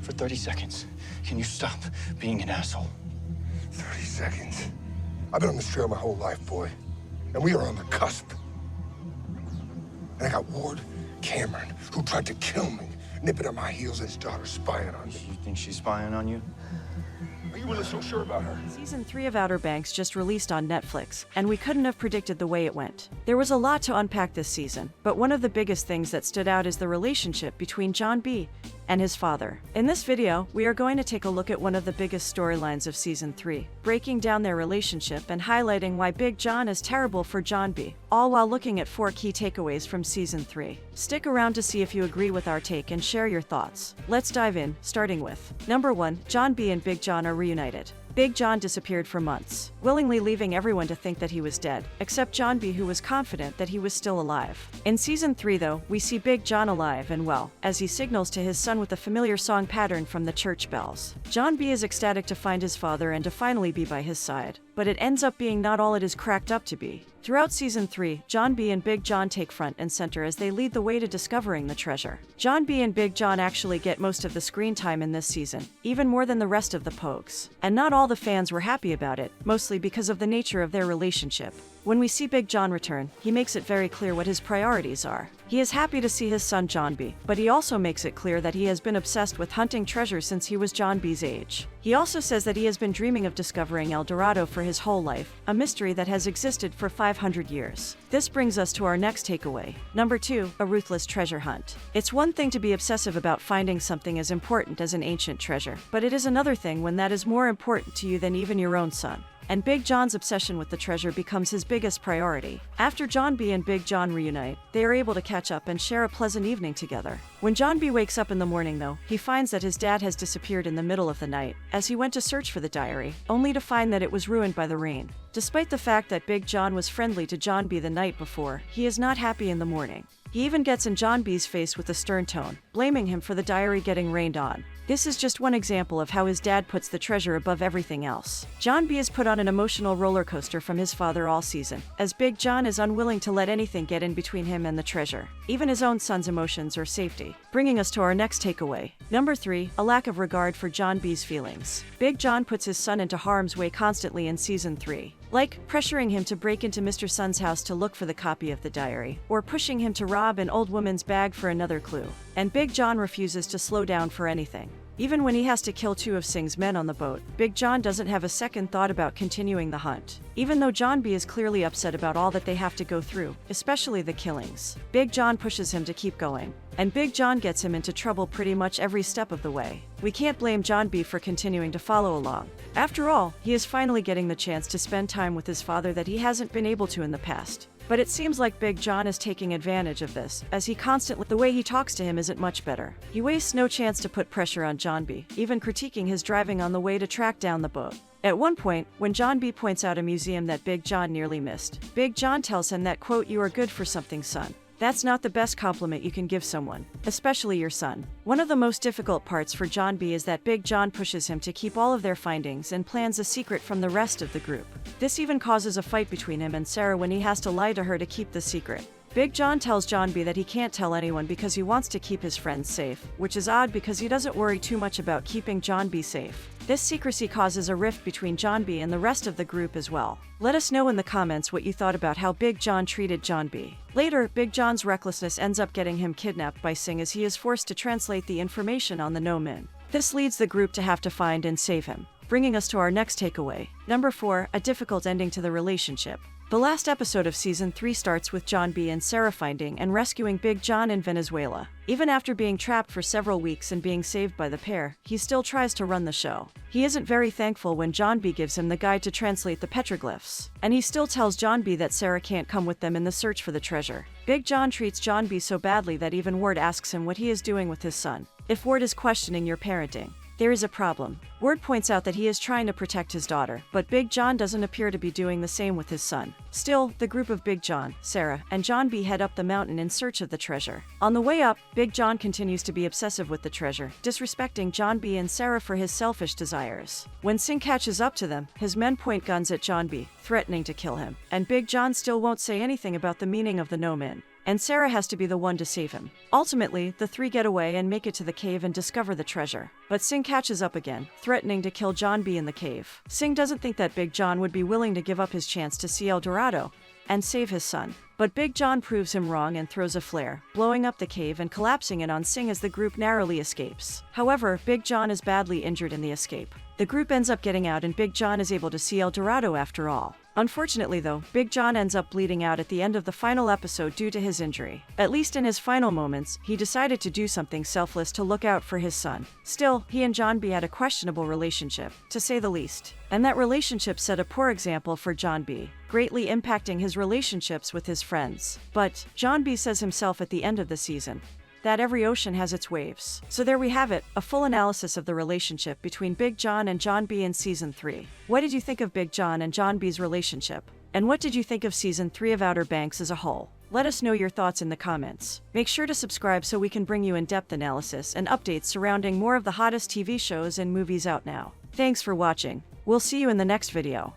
for 30 seconds. Can you stop being an asshole? 30 seconds. I've been on this trail my whole life, boy. And we are on the cusp. And I got Ward Cameron, who tried to kill me, nipping at my heels and his daughter spying on me. You think she's spying on you? Are you really so sure about her? Season 3 of Outer Banks just released on Netflix, and we couldn't have predicted the way it went. There was a lot to unpack this season, but one of the biggest things that stood out is the relationship between John B. and his father. In this video, we are going to take a look at one of the biggest storylines of Season 3, breaking down their relationship and highlighting why Big John is terrible for John B., all while looking at 4 key takeaways from Season 3. Stick around to see if you agree with our take and share your thoughts. Let's dive in, starting with Number 1. John B. and Big John are reunited. Big John disappeared for months, willingly leaving everyone to think that he was dead, except John B., who was confident that he was still alive. In Season 3, though, we see Big John alive and well, as he signals to his son with the familiar song pattern from the church bells. John B. is ecstatic to find his father and to finally be by his side, but it ends up being not all it is cracked up to be. Throughout Season 3, John B. and Big John take front and center as they lead the way to discovering the treasure. John B. and Big John actually get most of the screen time in this season, even more than the rest of the Pogues. And not all the fans were happy about it, mostly because of the nature of their relationship. When we see Big John return, he makes it very clear what his priorities are. He is happy to see his son John B., but he also makes it clear that he has been obsessed with hunting treasure since he was John B.'s age. He also says that he has been dreaming of discovering El Dorado for his whole life, a mystery that has existed for 500 years. This brings us to our next takeaway. Number 2, a ruthless treasure hunt. It's one thing to be obsessive about finding something as important as an ancient treasure, but it is another thing when that is more important to you than even your own son. And Big John's obsession with the treasure becomes his biggest priority. After John B. and Big John reunite, they are able to catch up and share a pleasant evening together. When John B. wakes up in the morning, though, he finds that his dad has disappeared in the middle of the night, as he went to search for the diary, only to find that it was ruined by the rain. Despite the fact that Big John was friendly to John B. the night before, he is not happy in the morning. He even gets in John B.'s face with a stern tone, blaming him for the diary getting rained on. This is just one example of how his dad puts the treasure above everything else. John B. is put on an emotional roller coaster from his father all season, as Big John is unwilling to let anything get in between him and the treasure, even his own son's emotions or safety. Bringing us to our next takeaway. Number 3, a lack of regard for John B.'s feelings. Big John puts his son into harm's way constantly in Season 3. Like pressuring him to break into Mr. Sun's house to look for the copy of the diary, or pushing him to rob an old woman's bag for another clue. And Big John refuses to slow down for anything. Even when he has to kill 2 of Sing's men on the boat, Big John doesn't have a second thought about continuing the hunt. Even though John B. is clearly upset about all that they have to go through, especially the killings, Big John pushes him to keep going. And Big John gets him into trouble pretty much every step of the way. We can't blame John B. for continuing to follow along. After all, he is finally getting the chance to spend time with his father that he hasn't been able to in the past. But it seems like Big John is taking advantage of this, as the way he talks to him isn't much better. He wastes no chance to put pressure on John B., even critiquing his driving on the way to track down the boat. At one point, when John B. points out a museum that Big John nearly missed, Big John tells him that, quote, "You are good for something, son." That's not the best compliment you can give someone, especially your son. One of the most difficult parts for John B. is that Big John pushes him to keep all of their findings and plans a secret from the rest of the group. This even causes a fight between him and Sarah when he has to lie to her to keep the secret. Big John tells John B. that he can't tell anyone because he wants to keep his friends safe, which is odd because he doesn't worry too much about keeping John B. safe. This secrecy causes a rift between John B. and the rest of the group as well. Let us know in the comments what you thought about how Big John treated John B. Later, Big John's recklessness ends up getting him kidnapped by Sing as he is forced to translate the information on the no-min. This leads the group to have to find and save him. Bringing us to our next takeaway. Number 4, a difficult ending to the relationship. The last episode of Season 3 starts with John B. and Sarah finding and rescuing Big John in Venezuela. Even after being trapped for several weeks and being saved by the pair, he still tries to run the show. He isn't very thankful when John B. gives him the guide to translate the petroglyphs, and he still tells John B. that Sarah can't come with them in the search for the treasure. Big John treats John B. so badly that even Ward asks him what he is doing with his son. If Ward is questioning your parenting, there is a problem. Ward points out that he is trying to protect his daughter, but Big John doesn't appear to be doing the same with his son. Still, the group of Big John, Sarah, and John B. head up the mountain in search of the treasure. On the way up, Big John continues to be obsessive with the treasure, disrespecting John B. and Sarah for his selfish desires. When Sing catches up to them, his men point guns at John B., threatening to kill him, and Big John still won't say anything about the meaning of the no-min. and Sarah has to be the one to save him. Ultimately, the three get away and make it to the cave and discover the treasure. But Sing catches up again, threatening to kill John B in the cave. Sing doesn't think that Big John would be willing to give up his chance to see El Dorado and save his son. But Big John proves him wrong and throws a flare, blowing up the cave and collapsing it on Sing as the group narrowly escapes. However, Big John is badly injured in the escape. The group ends up getting out and Big John is able to see El Dorado after all. Unfortunately though, Big John ends up bleeding out at the end of the final episode due to his injury. At least in his final moments, he decided to do something selfless to look out for his son. Still, he and John B had a questionable relationship, to say the least. And that relationship set a poor example for John B, greatly impacting his relationships with his friends. But John B says himself at the end of the season that every ocean has its waves. So there we have it, a full analysis of the relationship between Big John and John B in Season 3. What did you think of Big John and John B's relationship? And what did you think of Season 3 of Outer Banks as a whole? Let us know your thoughts in the comments. Make sure to subscribe so we can bring you in-depth analysis and updates surrounding more of the hottest TV shows and movies out now. Thanks for watching. We'll see you in the next video.